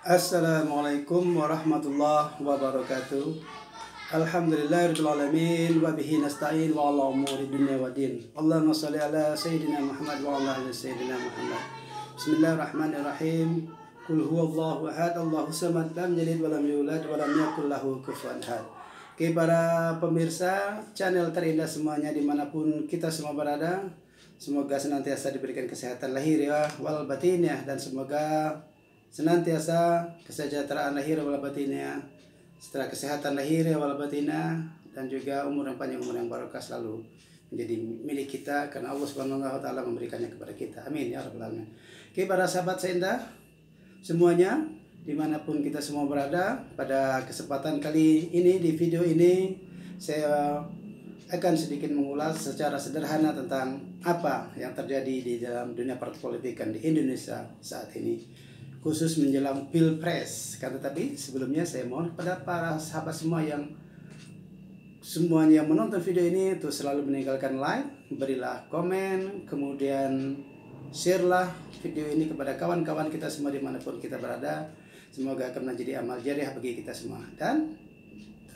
Assalamualaikum warahmatullahi wabarakatuh. Alhamdulillahirrahmanirrahim. Wa bihi nasta'in wa ala umuri dunya wa din. Allahumma salli ala Sayyidina Muhammad wa ala ali Sayyidina Muhammad. Bismillahirrahmanirrahim. Qul huwallahu ahad, Allahu samad, lam yalid wa lam yulad wa lam yakul lahu kufuwan ahad. Oke, para pemirsa channel terindah semuanya dimanapun kita semua berada, semoga senantiasa diberikan kesehatan lahir wal batin ya, dan semoga senantiasa kesejahteraan lahir wal batinnya, setelah kesehatan lahir wal batinnya, dan juga umur yang panjang, umur yang barokah selalu menjadi milik kita karena Allah Subhanahu wa taala memberikannya kepada kita. Amin ya rabbal alamin. Oke, para sahabat seindah semuanya dimanapun kita semua berada, pada kesempatan kali ini di video ini saya akan sedikit mengulas secara sederhana tentang apa yang terjadi di dalam dunia perpolitikan di Indonesia saat ini, khusus menjelang Pilpres. Tetapi sebelumnya saya mohon kepada para sahabat semua yang semuanya menonton video ini untuk selalu meninggalkan like, berilah komen, kemudian share-lah video ini kepada kawan-kawan kita semua dimanapun kita berada. Semoga akan menjadi amal jariah bagi kita semua. Dan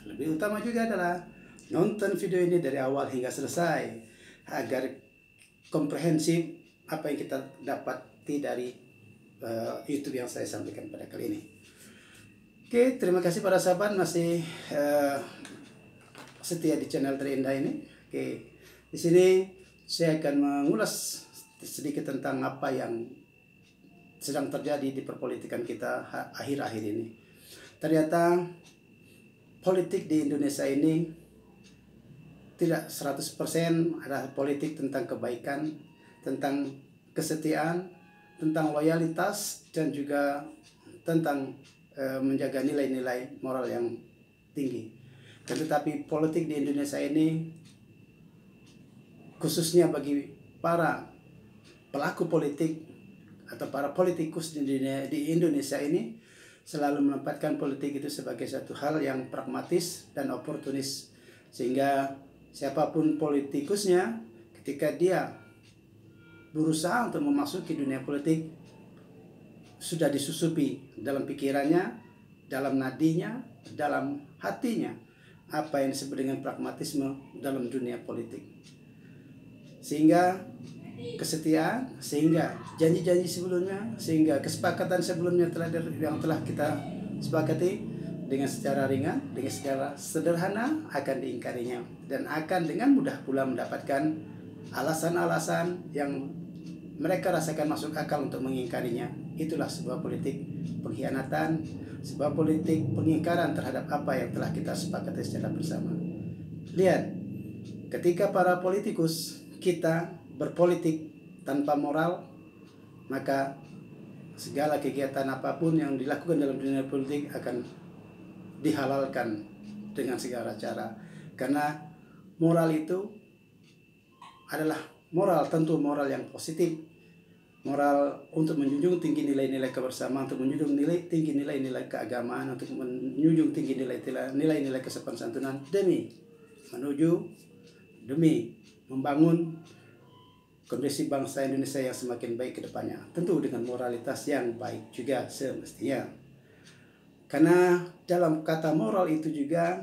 lebih utama juga adalah nonton video ini dari awal hingga selesai agar komprehensif apa yang kita dapati dari YouTube yang saya sampaikan pada kali ini. Oke, terima kasih para sahabat masih setia di channel terindah ini. Oke, di sini saya akan mengulas sedikit tentang apa yang sedang terjadi di perpolitikan kita akhir-akhir ini. Ternyata politik di Indonesia ini tidak 100% adalah politik tentang kebaikan, tentang kesetiaan, tentang loyalitas, dan juga tentang menjaga nilai-nilai moral yang tinggi. Tetapi politik di Indonesia ini, khususnya bagi para pelaku politik atau para politikus di Indonesia ini, selalu menempatkan politik itu sebagai satu hal yang pragmatis dan oportunis, sehingga siapapun politikusnya ketika dia berusaha untuk memasuki dunia politik sudah disusupi dalam pikirannya, dalam nadinya, dalam hatinya apa yang disebut dengan pragmatisme dalam dunia politik, sehingga kesetiaan, sehingga janji-janji sebelumnya, sehingga kesepakatan sebelumnya yang telah kita sepakati dengan secara ringan, dengan secara sederhana akan diingkarinya, dan akan dengan mudah pula mendapatkan alasan-alasan yang mereka rasakan masuk akal untuk mengingkarinya. Itulah sebuah politik pengkhianatan, sebuah politik pengingkaran terhadap apa yang telah kita sepakati secara bersama. Lihat, ketika para politikus kita berpolitik tanpa moral, maka segala kegiatan apapun yang dilakukan dalam dunia politik akan dihalalkan dengan segala cara. Karena moral itu adalah moral, tentu moral yang positif, moral untuk menjunjung tinggi nilai-nilai kebersamaan, untuk menjunjung tinggi nilai-nilai keagamaan, untuk menjunjung tinggi nilai-nilai kesopan santunan demi membangun kondisi bangsa Indonesia yang semakin baik ke depannya, tentu dengan moralitas yang baik juga semestinya. Karena dalam kata moral itu juga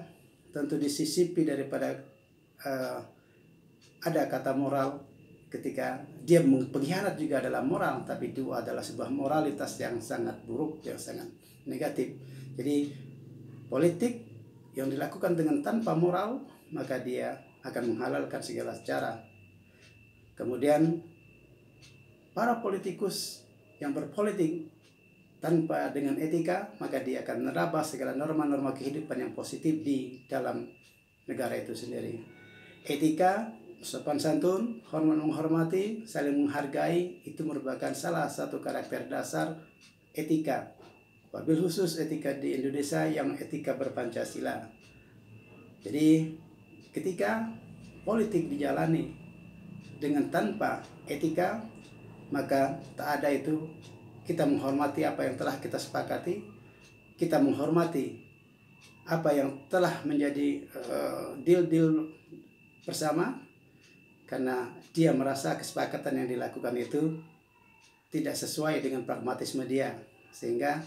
tentu disisipi daripada ada kata moral ketika dia pengkhianat juga adalah moral, tapi itu adalah sebuah moralitas yang sangat buruk, yang sangat negatif. Jadi politik yang dilakukan dengan tanpa moral, maka dia akan menghalalkan segala cara. Kemudian para politikus yang berpolitik tanpa dengan etika, maka dia akan menerabas segala norma-norma kehidupan yang positif di dalam negara itu sendiri. Etika, sopan santun, hormat menghormati, saling menghargai, itu merupakan salah satu karakter dasar etika. Wabil khusus etika di Indonesia yang etika berpancasila. Jadi ketika politik dijalani dengan tanpa etika, maka tak ada itu kita menghormati apa yang telah kita sepakati, kita menghormati apa yang telah menjadi deal-deal bersama, karena dia merasa kesepakatan yang dilakukan itu tidak sesuai dengan pragmatisme dia, sehingga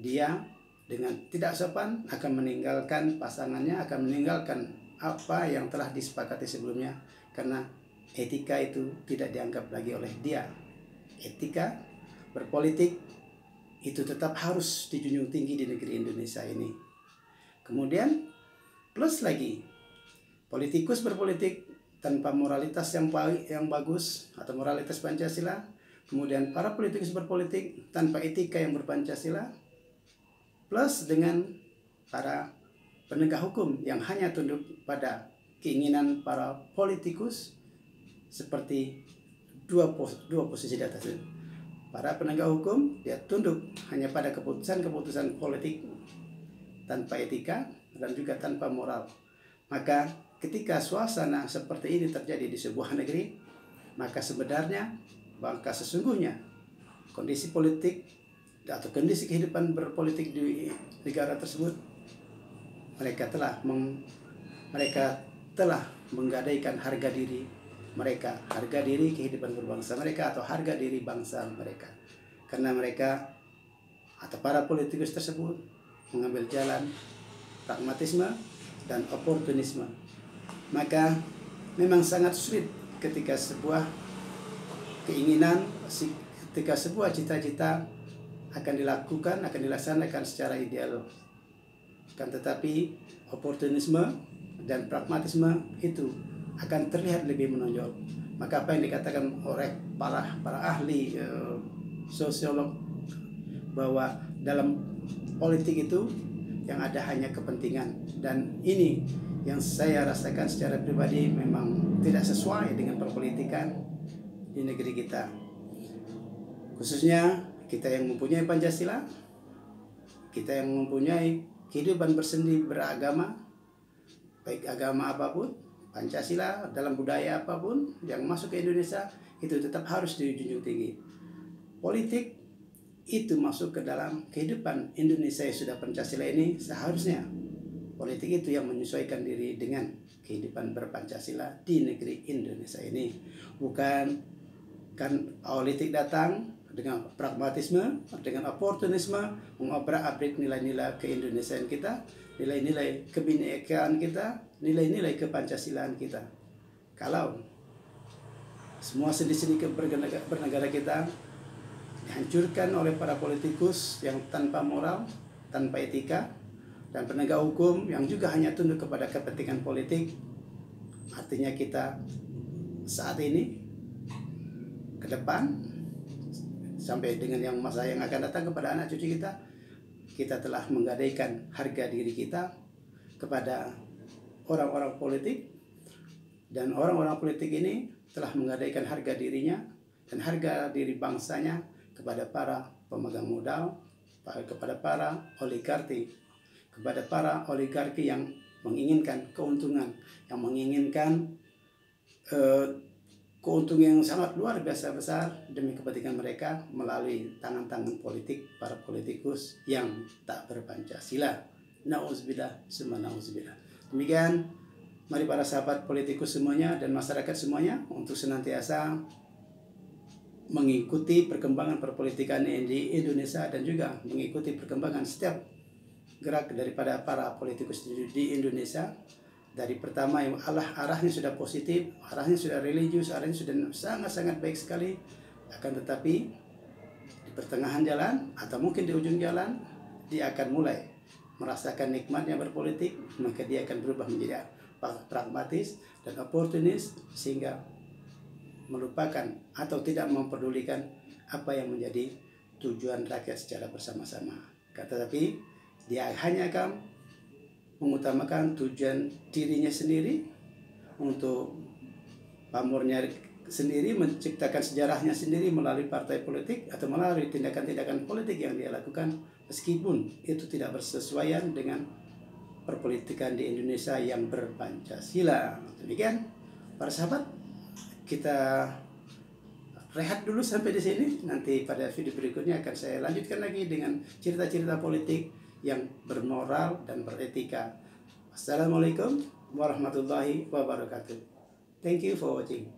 dia dengan tidak sopan akan meninggalkan pasangannya, akan meninggalkan apa yang telah disepakati sebelumnya, karena etika itu tidak dianggap lagi oleh dia. Etika berpolitik itu tetap harus dijunjung tinggi di negeri Indonesia ini. Kemudian plus lagi, politikus berpolitik tanpa moralitas yang bagus atau moralitas Pancasila. Kemudian para politikus berpolitik tanpa etika yang berpancasila, plus dengan para penegak hukum yang hanya tunduk pada keinginan para politikus, seperti dua posisi di atas itu. Para penegak hukum dia tunduk hanya pada keputusan politik tanpa etika dan juga tanpa moral. Maka ketika suasana seperti ini terjadi di sebuah negeri, maka sesungguhnya kondisi politik atau kondisi kehidupan berpolitik di negara tersebut, mereka telah menggadaikan harga diri mereka, harga diri kehidupan berbangsa mereka, atau harga diri bangsa mereka, karena mereka atau para politikus tersebut mengambil jalan pragmatisme dan oportunisme. Maka memang sangat sulit ketika sebuah keinginan, ketika sebuah cita-cita akan dilaksanakan secara ideal. Kan tetapi oportunisme dan pragmatisme itu akan terlihat lebih menonjol. Maka apa yang dikatakan oleh para ahli sosiolog, bahwa dalam politik itu yang ada hanya kepentingan, dan ini yang saya rasakan secara pribadi memang tidak sesuai dengan perpolitikan di negeri kita. Khususnya kita yang mempunyai Pancasila, kita yang mempunyai kehidupan berseni beragama, baik agama apapun, Pancasila dalam budaya apapun yang masuk ke Indonesia itu tetap harus dijunjung tinggi. Politik itu masuk ke dalam kehidupan Indonesia yang sudah Pancasila ini, seharusnya politik itu yang menyesuaikan diri dengan kehidupan berpancasila di negeri Indonesia ini. Bukan kan politik datang dengan pragmatisme, dengan oportunisme, mengobrak-abrik nilai-nilai keindonesiaan kita, nilai-nilai kebinekaan kita, nilai-nilai kepancasilaan kita. Kalau semua sendi-sendi bernegara kita dihancurkan oleh para politikus yang tanpa moral, tanpa etika, dan penegak hukum yang juga hanya tunduk kepada kepentingan politik, artinya kita saat ini ke depan sampai dengan yang masa yang akan datang kepada anak cucu kita telah menggadaikan harga diri kita kepada orang-orang politik, dan orang-orang politik ini telah menggadaikan harga dirinya dan harga diri bangsanya kepada para pemegang modal, kepada para oligarki, yang menginginkan keuntungan, yang menginginkan keuntungan yang sangat luar biasa besar demi kepentingan mereka melalui tangan-tangan politik para politikus yang tak berpancasila. Nauzubillah, summa nauzubillah. Demikian, mari para sahabat politikus semuanya dan masyarakat semuanya untuk senantiasa mengikuti perkembangan perpolitikan di Indonesia dan juga mengikuti perkembangan setiap gerak daripada para politikus di Indonesia. Dari pertama yang arahnya sudah positif, arahnya sudah religius, arahnya sudah sangat-sangat baik sekali. Akan tetapi di pertengahan jalan atau mungkin di ujung jalan, dia akan mulai merasakan nikmatnya berpolitik, maka dia akan berubah menjadi pragmatis dan oportunis, sehingga melupakan atau tidak memperdulikan apa yang menjadi tujuan rakyat secara bersama-sama. Tetapi dia hanya akan mengutamakan tujuan dirinya sendiri, untuk pamornya sendiri, menciptakan sejarahnya sendiri melalui partai politik atau melalui tindakan-tindakan politik yang dia lakukan, meskipun itu tidak bersesuaian dengan perpolitikan di Indonesia yang berpancasila. Demikian para sahabat, kita rehat dulu sampai di sini. Nanti pada video berikutnya akan saya lanjutkan lagi dengan cerita-cerita politik yang bermoral dan beretika. Assalamualaikum warahmatullahi wabarakatuh. Thank you for watching.